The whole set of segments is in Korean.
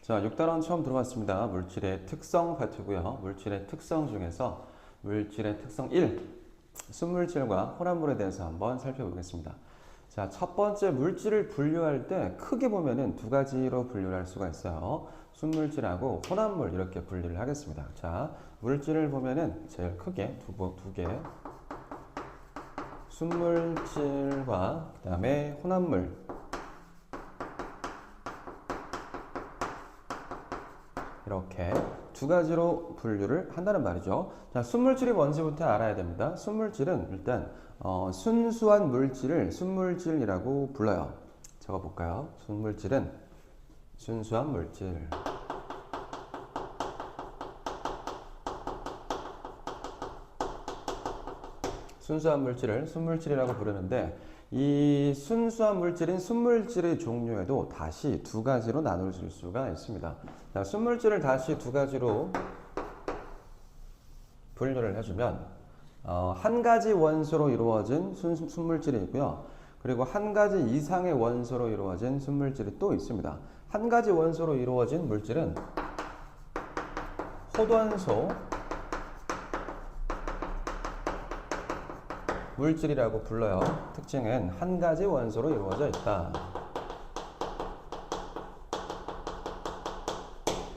자, 6단원 처음 들어봤습니다. 물질의 특성 파트고요. 물질의 특성 중에서 물질의 특성 1, 순물질과 혼합물에 대해서 한번 살펴보겠습니다. 자, 첫 번째 물질을 분류할 때 크게 보면은 두 가지로 분류를 할 수가 있어요. 순물질하고 혼합물 이렇게 분류를 하겠습니다. 자, 물질을 보면은 제일 크게 두 개, 순물질과 그 다음에 혼합물 이렇게 두 가지로 분류를 한다는 말이죠. 자, 순물질이 뭔지부터 알아야 됩니다. 순물질은 일단 순수한 물질을 순물질이라고 불러요. 적어볼까요? 순물질은 순수한 물질. 순수한 물질을 순물질이라고 부르는데 이 순수한 물질인 순물질의 종류에도 다시 두 가지로 나눌 수가 있습니다. 자, 순물질을 다시 두 가지로 분류를 해주면 한 가지 원소로 이루어진 순물질이 있고요. 그리고 한 가지 이상의 원소로 이루어진 순물질이 또 있습니다. 한 가지 원소로 이루어진 물질은 호돈소 물질이라고 불러요. 특징은 한 가지 원소로 이루어져 있다.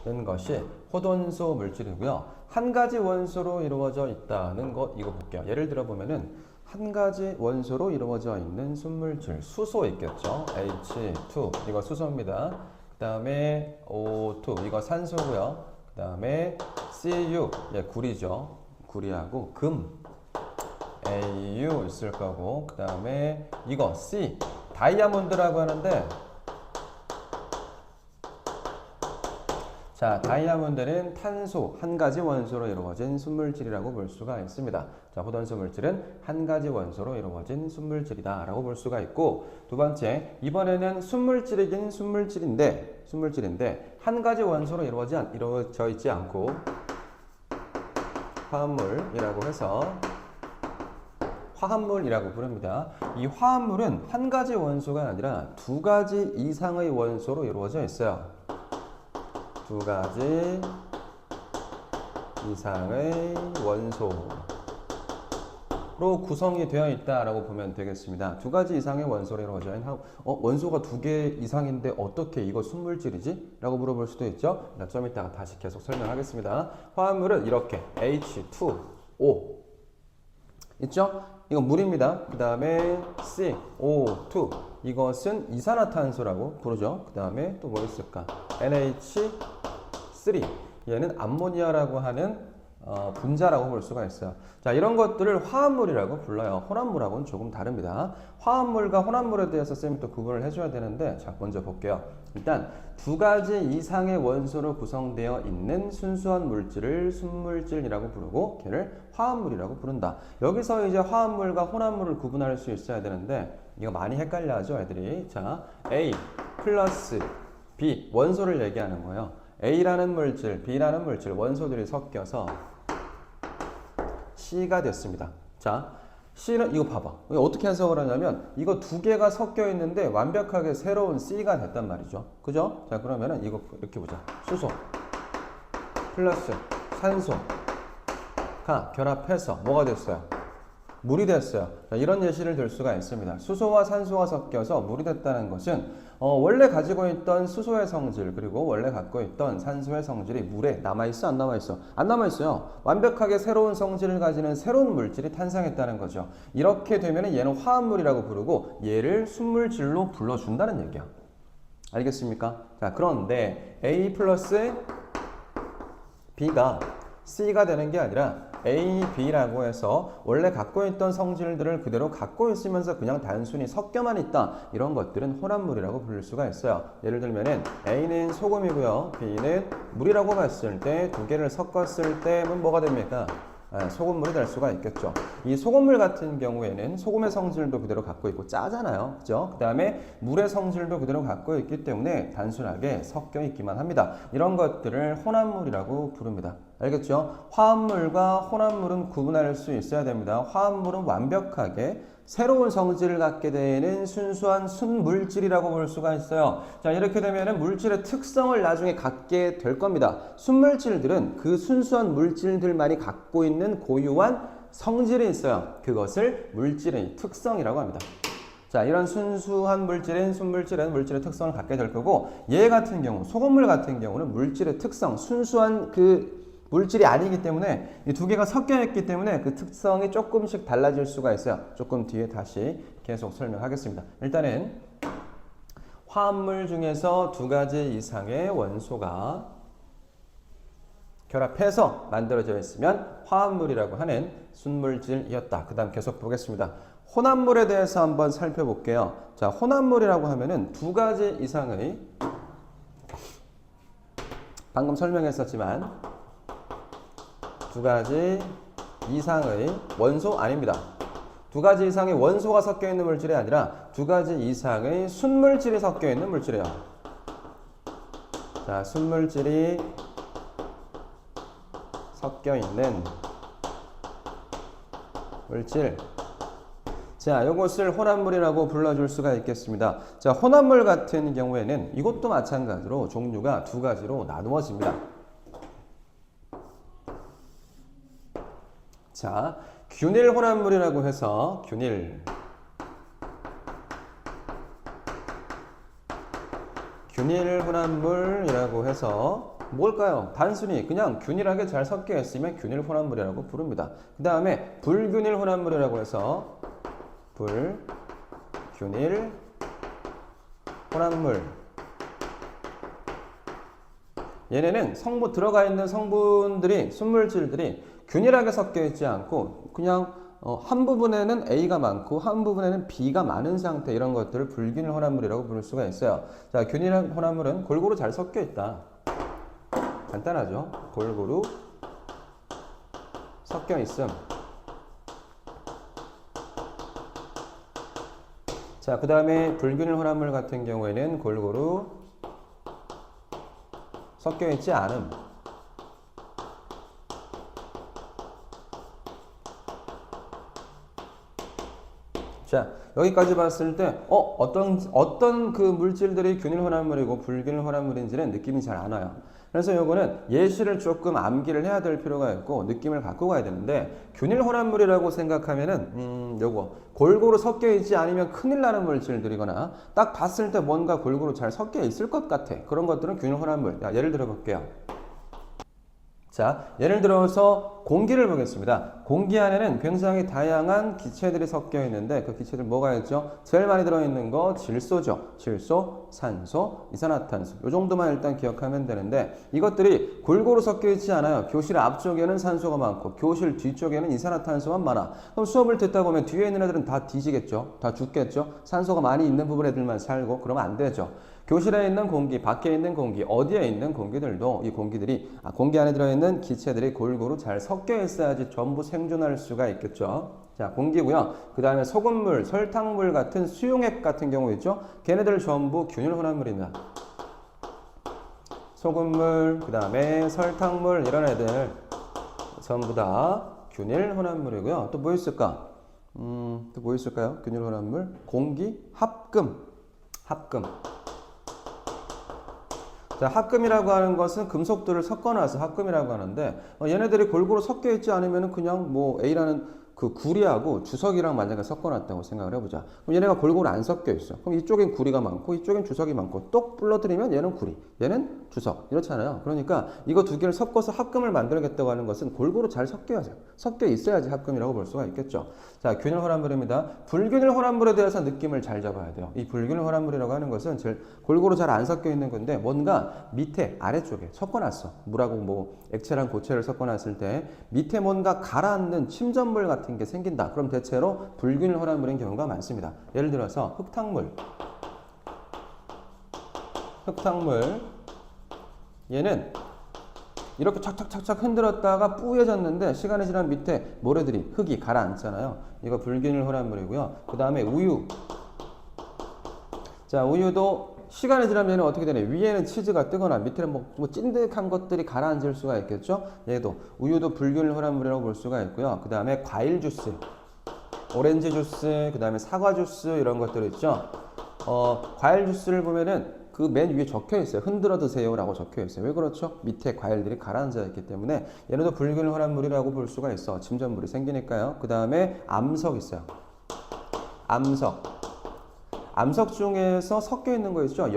는 것이 호돈소 물질이고요. 한 가지 원소로 이루어져 있다는 것 이거 볼게요. 예를 들어 보면은 한 가지 원소로 이루어져 있는 순물질 수소 있겠죠. H2 이거 수소입니다. 그 다음에 O2 이거 산소고요. 그 다음에 Cu 구리죠. 구리하고 금 AU 있을 거고 그 다음에 이거 C 다이아몬드라고 하는데 자, 다이아몬드는 탄소 한 가지 원소로 이루어진 순물질이라고 볼 수가 있습니다. 자, 호돈소 물질은 한 가지 원소로 이루어진 순물질이다 라고 볼 수가 있고 두 번째 이번에는 순물질이긴 순물질인데 한 가지 원소로 이루어져 있지 않고 화합물이라고 해서 화합물이라고 부릅니다. 이 화합물은 한 가지 원소가 아니라 두 가지 이상의 원소로 이루어져 있어요. 두 가지 이상의 원소로 구성이 되어 있다라고 보면 되겠습니다. 두 가지 이상의 원소로 이루어져 있는 원소가 두 개 이상인데 어떻게 이거 순물질이지? 라고 물어볼 수도 있죠. 좀 이따가 다시 계속 설명하겠습니다. 화합물은 이렇게 H2O 있죠? 이건 물입니다. 그 다음에 CO2 이것은 이산화탄소라고 부르죠. 그 다음에 또 뭐 있을까? NH3 얘는 암모니아라고 하는 분자라고 볼 수가 있어요. 자, 이런 것들을 화합물이라고 불러요. 혼합물하고는 조금 다릅니다. 화합물과 혼합물에 대해서 쌤이 또 구분을 해줘야 되는데 자, 먼저 볼게요. 일단 두 가지 이상의 원소로 구성되어 있는 순수한 물질을 순물질이라고 부르고 걔를 화합물이라고 부른다. 여기서 이제 화합물과 혼합물을 구분할 수 있어야 되는데 이거 많이 헷갈려 하죠, 애들이. 자, A 플러스 B 원소를 얘기하는 거예요. A라는 물질, B라는 물질 원소들이 섞여서 C가 됐습니다. 자, C는 이거 봐봐. 어떻게 해석을 하냐면 이거 두 개가 섞여 있는데 완벽하게 새로운 C가 됐단 말이죠. 그죠? 자, 그러면은 이거 이렇게 보자. 수소 플러스 산소가 결합해서 뭐가 됐어요? 물이 됐어요. 자, 이런 예시를 들 수가 있습니다. 수소와 산소가 섞여서 물이 됐다는 것은 원래 가지고 있던 수소의 성질 그리고 원래 갖고 있던 산소의 성질이 물에 남아있어? 안 남아있어? 안 남아있어요. 완벽하게 새로운 성질을 가지는 새로운 물질이 탄생했다는 거죠. 이렇게 되면 얘는 화합물이라고 부르고 얘를 순물질로 불러준다는 얘기야. 알겠습니까? 자, 그런데 A 플러스 B가 C가 되는 게 아니라 A, B라고 해서 원래 갖고 있던 성질들을 그대로 갖고 있으면서 그냥 단순히 섞여만 있다. 이런 것들은 혼합물이라고 부를 수가 있어요. 예를 들면은 A는 소금이고요. B는 물이라고 봤을 때 두 개를 섞었을 때는 뭐가 됩니까? 소금물이 될 수가 있겠죠. 이 소금물 같은 경우에는 소금의 성질도 그대로 갖고 있고 짜잖아요. 그죠? 그 다음에 물의 성질도 그대로 갖고 있기 때문에 단순하게 섞여 있기만 합니다. 이런 것들을 혼합물이라고 부릅니다. 알겠죠? 화합물과 혼합물은 구분할 수 있어야 됩니다. 화합물은 완벽하게 새로운 성질을 갖게 되는 순수한 순물질이라고 볼 수가 있어요. 자, 이렇게 되면은 물질의 특성을 나중에 갖게 될 겁니다. 순물질들은 그 순수한 물질들만이 갖고 있는 고유한 성질이 있어요. 그것을 물질의 특성이라고 합니다. 자, 이런 순수한 물질인 순물질은 물질의 특성을 갖게 될 거고, 얘 같은 경우, 소금물 같은 경우는 물질의 특성, 순수한 그 물질이 아니기 때문에 이 두 개가 섞여 있기 때문에 그 특성이 조금씩 달라질 수가 있어요. 조금 뒤에 다시 계속 설명하겠습니다. 일단은 화합물 중에서 두 가지 이상의 원소가 결합해서 만들어져 있으면 화합물이라고 하는 순물질이었다. 그 다음 계속 보겠습니다. 혼합물에 대해서 한번 살펴볼게요. 자, 혼합물이라고 하면은 두 가지 이상의, 방금 설명했었지만 두 가지 이상의 원소 아닙니다. 두 가지 이상의 원소가 섞여 있는 물질이 아니라 두 가지 이상의 순물질이 섞여 있는 물질이에요. 자, 순물질이 섞여 있는 물질. 자, 이것을 혼합물이라고 불러줄 수가 있겠습니다. 자, 혼합물 같은 경우에는 이것도 마찬가지로 종류가 두 가지로 나누어집니다. 자, 균일 혼합물이라고 해서 균일 혼합물이라고 해서 뭘까요? 단순히 그냥 균일하게 잘 섞여 있으면 균일 혼합물이라고 부릅니다. 그 다음에 불균일 혼합물이라고 해서 불균일 혼합물. 얘네는 들어가 있는 성분들이, 순물질들이 균일하게 섞여 있지 않고 그냥 한 부분에는 A가 많고 한 부분에는 B가 많은 상태, 이런 것들을 불균일 혼합물이라고 부를 수가 있어요. 자, 균일 혼합물은 골고루 잘 섞여 있다. 간단하죠? 골고루 섞여 있음. 자, 그 다음에 불균일 혼합물 같은 경우에는 골고루 섞여 있지 않음. 자, 여기까지 봤을 때 어떤 그 물질들이 균일 혼합물이고 불균일 혼합물인지는 느낌이 잘 안 와요. 그래서 요거는 예시를 조금 암기를 해야 될 필요가 있고 느낌을 갖고 가야 되는데, 균일 혼합물이라고 생각하면은 요거 골고루 섞여 있지 않으면 큰일 나는 물질들이거나 딱 봤을 때 뭔가 골고루 잘 섞여 있을 것 같아, 그런 것들은 균일 혼합물. 자, 예를 들어 볼게요. 자, 예를 들어서 공기를 보겠습니다. 공기 안에는 굉장히 다양한 기체들이 섞여 있는데 그 기체들 뭐가 있죠? 제일 많이 들어있는 거 질소죠. 질소, 산소, 이산화탄소. 이 정도만 일단 기억하면 되는데, 이것들이 골고루 섞여 있지 않아요. 교실 앞쪽에는 산소가 많고 교실 뒤쪽에는 이산화탄소만 많아. 그럼 수업을 듣다 보면 뒤에 있는 애들은 다 뒤지겠죠. 다 죽겠죠. 산소가 많이 있는 부분 애들만 살고 그러면 안 되죠. 교실에 있는 공기, 밖에 있는 공기, 어디에 있는 공기들도 이 공기들이, 공기 안에 들어있는 기체들이 골고루 잘 섞여 있어야지 전부 생존할 수가 있겠죠. 자, 공기고요. 그 다음에 소금물, 설탕물 같은 수용액 같은 경우 있죠. 걔네들 전부 균일 혼합물입니다. 소금물, 그 다음에 설탕물, 이런 애들 전부 다 균일 혼합물이고요. 또 뭐 있을까? 또 뭐 있을까요? 균일 혼합물, 공기, 합금. 자, 합금이라고 하는 것은 금속들을 섞어놔서 합금이라고 하는데, 얘네들이 골고루 섞여 있지 않으면 그냥 뭐 A라는 그 구리하고 주석이랑 만약에 섞어놨다고 생각을 해보자. 그럼 얘네가 골고루 안 섞여 있어. 그럼 이쪽엔 구리가 많고 이쪽엔 주석이 많고 똑 불러들이면 얘는 구리, 얘는 주석, 이렇잖아요. 그러니까 이거 두 개를 섞어서 합금을 만들겠다고 하는 것은 골고루 잘 섞여 있어야지 합금이라고 볼 수가 있겠죠. 자, 균일 혼합물입니다. 불균일 혼합물에 대해서 느낌을 잘 잡아야 돼요. 이 불균일 혼합물이라고 하는 것은 제일 골고루 잘 안 섞여 있는 건데, 뭔가 밑에 아래쪽에 섞어놨어. 물하고 뭐 액체랑 고체를 섞어놨을 때 밑에 뭔가 가라앉는 침전물 같은 게 생긴다. 그럼 대체로 불균일 혼합물인 경우가 많습니다. 예를 들어서 흙탕물. 얘는 이렇게 착착착착 흔들었다가 뿌얘졌는데 시간이 지나면 밑에 모래들이, 흙이 가라앉잖아요. 이거 불균일 혼합물이고요. 그 다음에 우유. 자, 우유도 시간이 지나면 어떻게 되냐, 위에는 치즈가 뜨거나 밑에는 뭐 찐득한 것들이 가라앉을 수가 있겠죠. 얘도 우유도 불균일 혼합물이라고 볼 수가 있고요. 그 다음에 과일 주스. 오렌지 주스, 그 다음에 사과 주스 이런 것들 있죠. 과일 주스를 보면은 그 맨 위에 적혀 있어요. 흔들어 드세요라고 적혀 있어요. 왜 그렇죠? 밑에 과일들이 가라앉아 있기 때문에 얘네도 불균 혼합물이라고 볼 수가 있어. 침전물이 생기니까요. 그 다음에 암석 있어요. 암석 중에서 섞여 있는 거 있죠.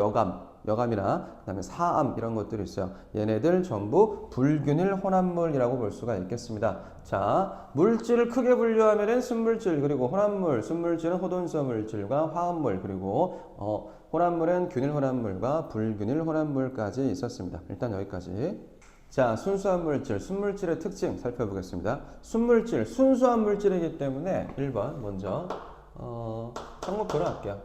여감이나 그다음에 사암 이런 것들이 있어요. 얘네들 전부 불균일 혼합물이라고 볼 수가 있겠습니다. 자, 물질을 크게 분류하면은 순물질 그리고 혼합물, 순물질은 호돈성 물질과 화합물 그리고 혼합물은 균일 혼합물과 불균일 혼합물까지 있었습니다. 일단 여기까지. 자, 순수한 물질, 순물질의 특징 살펴보겠습니다. 순물질, 순수한 물질이기 때문에 1번 먼저 항목표로 할게요.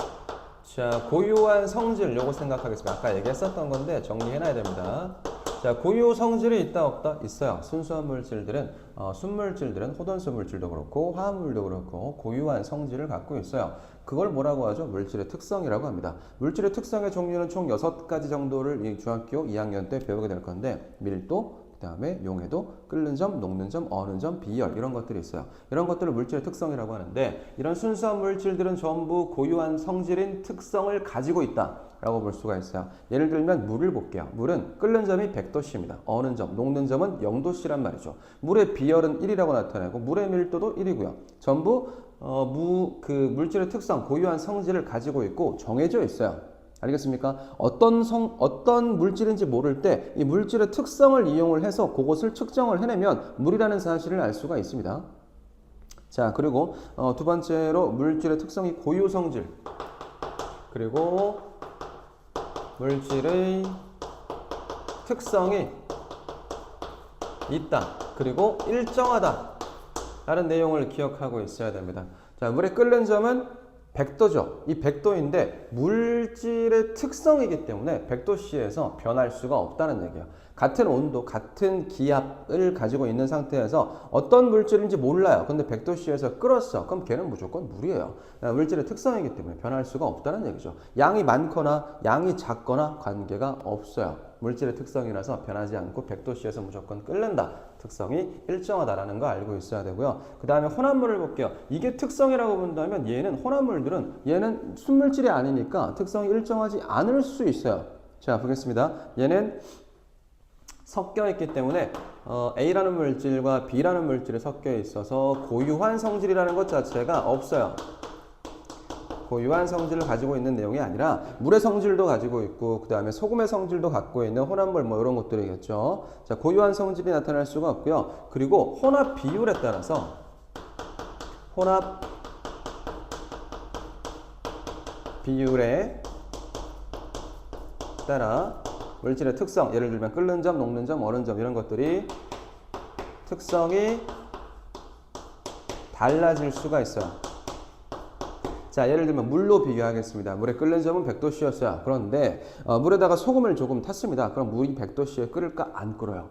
자, 고유한 성질 요거 생각하겠습니다. 아까 얘기했었던 건데 정리해놔야 됩니다. 자, 고유 성질이 있다 없다? 있어요. 순수한 물질들은 순물질들은 호돈수 물질도 그렇고 화합물도 그렇고 고유한 성질을 갖고 있어요. 그걸 뭐라고 하죠? 물질의 특성이라고 합니다. 물질의 특성의 종류는 총 6가지 정도를 이 중학교 2학년 때 배우게 될 건데 밀도, 그 다음에 용해도, 끓는 점, 녹는 점, 어는 점, 비열 이런 것들이 있어요. 이런 것들을 물질의 특성이라고 하는데 이런 순수한 물질들은 전부 고유한 성질인 특성을 가지고 있다 라고 볼 수가 있어요. 예를 들면 물을 볼게요. 물은 끓는 점이 100도씨입니다. 어는 점, 녹는 점은 0도씨란 말이죠. 물의 비열은 1이라고 나타내고 물의 밀도도 1이고요. 전부 물질의 특성, 고유한 성질을 가지고 있고 정해져 있어요. 알겠습니까? 어떤 물질인지 모를 때 이 물질의 특성을 이용을 해서 그것을 측정을 해내면 물이라는 사실을 알 수가 있습니다. 자, 그리고 두 번째로 물질의 특성이 고유 성질 그리고 물질의 특성이 있다 그리고 일정하다 라는 내용을 기억하고 있어야 됩니다. 자, 물의 끓는 점은 100도죠. 이 100도인데 물질의 특성이기 때문에 100도씨에서 변할 수가 없다는 얘기예요. 같은 온도, 같은 기압을 가지고 있는 상태에서 어떤 물질인지 몰라요. 근데 100도씨에서 끓었어. 그럼 걔는 무조건 물이에요. 물질의 특성이기 때문에 변할 수가 없다는 얘기죠. 양이 많거나 양이 작거나 관계가 없어요. 물질의 특성이라서 변하지 않고 100도씨에서 무조건 끓는다. 특성이 일정하다라는 거 알고 있어야 되고요. 그 다음에 혼합물을 볼게요. 이게 특성이라고 본다면 얘는 순물질이 아니니까 특성이 일정하지 않을 수 있어요. 자, 보겠습니다. 얘는 섞여 있기 때문에 A라는 물질과 B라는 물질이 섞여 있어서 고유한 성질이라는 것 자체가 없어요. 고유한 성질을 가지고 있는 내용이 아니라 물의 성질도 가지고 있고 그 다음에 소금의 성질도 갖고 있는 혼합물 뭐 이런 것들이겠죠. 자, 고유한 성질이 나타날 수가 없고요. 그리고 혼합 비율에 따라서 혼합 비율에 따라 물질의 특성, 예를 들면 끓는 점, 녹는 점, 어는 점 이런 것들이 특성이 달라질 수가 있어요. 자, 예를 들면 물로 비교하겠습니다. 물의 끓는 점은 100도씨였어요. 그런데 물에다가 소금을 조금 탔습니다. 그럼 물이 100도씨에 끓을까? 안 끓어요.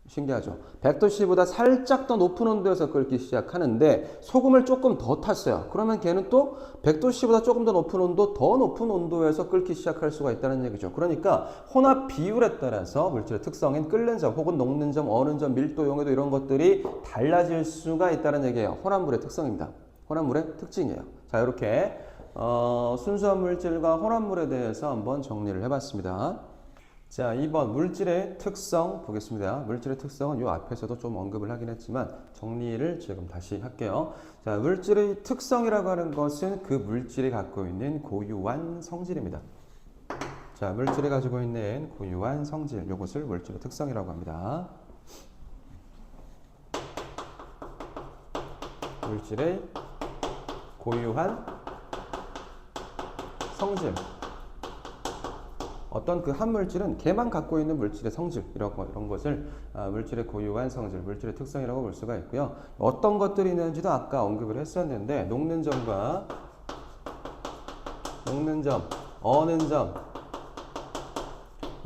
신기하죠? 100도씨보다 살짝 더 높은 온도에서 끓기 시작하는데 소금을 조금 더 탔어요. 그러면 걔는 또 100도씨보다 조금 더 높은 온도에서 끓기 시작할 수가 있다는 얘기죠. 그러니까 혼합 비율에 따라서 물질의 특성인 끓는 점 혹은 녹는 점, 어는 점, 밀도, 용해도 이런 것들이 달라질 수가 있다는 얘기예요. 혼합물의 특성입니다. 혼합물의 특징이에요. 자, 이렇게 순수한 물질과 혼합물에 대해서 한번 정리를 해봤습니다. 자, 2번 물질의 특성 보겠습니다. 물질의 특성은 이 앞에서도 좀 언급을 하긴 했지만 정리를 지금 다시 할게요. 자, 물질의 특성이라고 하는 것은 그 물질이 갖고 있는 고유한 성질입니다. 자, 물질이 가지고 있는 고유한 성질, 이것을 물질의 특성이라고 합니다. 물질의 고유한 성질. 어떤 그 한 물질은 걔만 갖고 있는 물질의 성질 이런 것을 물질의 고유한 성질, 물질의 특성이라고 볼 수가 있고요. 어떤 것들이 있는지도 아까 언급을 했었는데 녹는 점과 어는 점,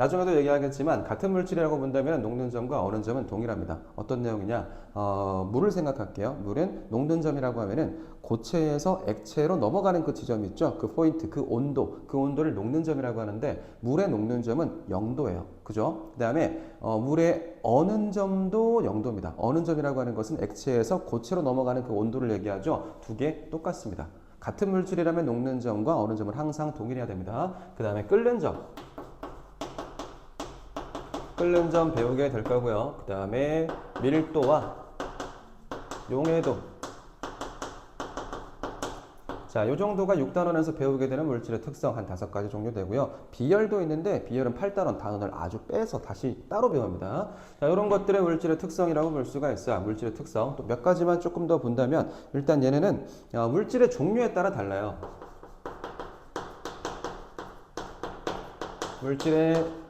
나중에도 얘기하겠지만 같은 물질이라고 본다면 녹는 점과 어는 점은 동일합니다. 어떤 내용이냐? 물을 생각할게요. 물은 녹는 점이라고 하면은 고체에서 액체로 넘어가는 그 지점이 있죠. 그 포인트, 그 온도, 그 온도를 녹는 점이라고 하는데 물의 녹는 점은 0도예요. 그죠? 그 다음에 물의 어는 점도 0도입니다. 어는 점이라고 하는 것은 액체에서 고체로 넘어가는 그 온도를 얘기하죠. 두 개 똑같습니다. 같은 물질이라면 녹는 점과 어는 점은 항상 동일해야 됩니다. 그 다음에 끓는 점. 끓는 점 배우게 될 거고요. 그 다음에 밀도와 용해도. 자, 이 정도가 6단원에서 배우게 되는 물질의 특성 한 5가지 종류 되고요. 비열도 있는데 비열은 8단원 단원을 아주 빼서 다시 따로 배웁니다. 자, 이런 것들의 물질의 특성이라고 볼 수가 있어요. 물질의 특성. 또 몇 가지만 조금 더 본다면 일단 얘네는 물질의 종류에 따라 달라요. 물질의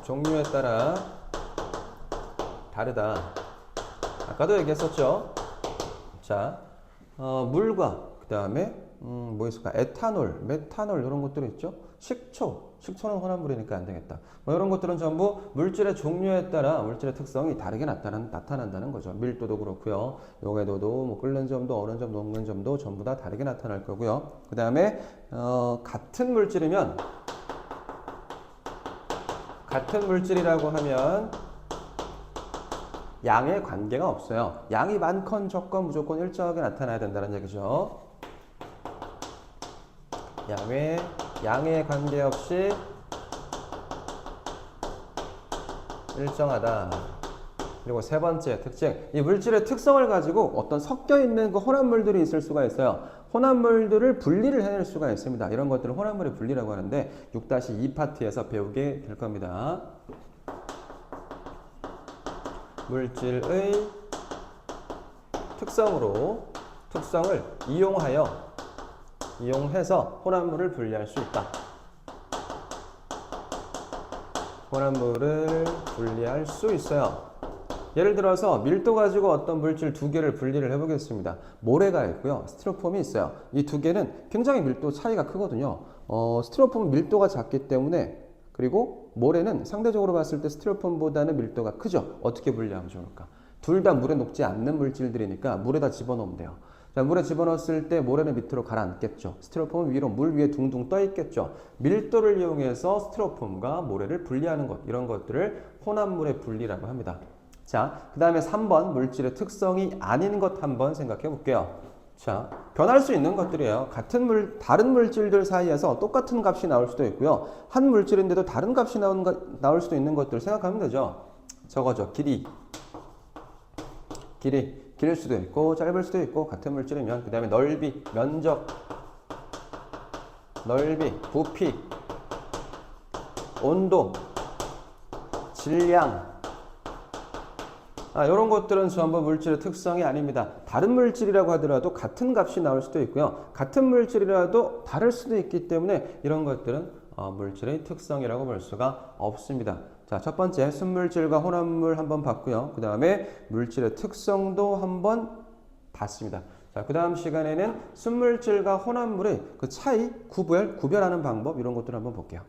종류에 따라 다르다. 아까도 얘기했었죠. 자, 물과 그 다음에 뭐 있을까? 에탄올, 메탄올 이런 것들이 있죠. 식초는 혼합물이니까 안 되겠다. 뭐 이런 것들은 전부 물질의 종류에 따라 물질의 특성이 다르게 나타난다는 거죠. 밀도도 그렇고요. 용해도도 뭐 끓는 점도 어는 점, 녹는 점도 전부 다 다르게 나타날 거고요. 그 다음에 같은 물질이라고 하면 양의 관계가 없어요. 양이 많건 적건 무조건 일정하게 나타나야 된다는 얘기죠. 양의 관계없이 일정하다. 그리고 세 번째 특징, 이 물질의 특성을 가지고 어떤 섞여 있는 그 혼합물들이 있을 수가 있어요. 혼합물들을 분리를 해낼 수가 있습니다. 이런 것들을 혼합물의 분리라고 하는데 6-2 파트에서 배우게 될 겁니다. 물질의 특성을 이용해서 혼합물을 분리할 수 있다. 혼합물을 분리할 수 있어요. 예를 들어서 밀도 가지고 어떤 물질 두 개를 분리를 해보겠습니다. 모래가 있고요. 스티로폼이 있어요. 이 두 개는 굉장히 밀도 차이가 크거든요. 스티로폼은 밀도가 작기 때문에, 그리고 모래는 상대적으로 봤을 때 스티로폼보다는 밀도가 크죠. 어떻게 분리하면 좋을까? 둘 다 물에 녹지 않는 물질들이니까 물에다 집어넣으면 돼요. 자, 물에 집어넣었을 때 모래는 밑으로 가라앉겠죠. 스티로폼은 위로 물 위에 둥둥 떠 있겠죠. 밀도를 이용해서 스티로폼과 모래를 분리하는 것, 이런 것들을 혼합물의 분리라고 합니다. 자, 그 다음에 3번 물질의 특성이 아닌 것 한번 생각해 볼게요. 자, 변할 수 있는 것들이에요. 다른 물질들 사이에서 똑같은 값이 나올 수도 있고요. 한 물질인데도 다른 값이 나올 수도 있는 것들 생각하면 되죠. 저거죠. 길일 수도 있고 짧을 수도 있고 같은 물질이면. 그 다음에 넓이, 면적, 부피, 온도, 질량, 이런 것들은 전부 물질의 특성이 아닙니다. 다른 물질이라고 하더라도 같은 값이 나올 수도 있고요. 같은 물질이라도 다를 수도 있기 때문에 이런 것들은 물질의 특성이라고 볼 수가 없습니다. 자, 첫 번째 순물질과 혼합물 한번 봤고요. 그 다음에 물질의 특성도 한번 봤습니다. 자, 그 다음 시간에는 순물질과 혼합물의 그 차이, 구별하는 방법 이런 것들을 한번 볼게요.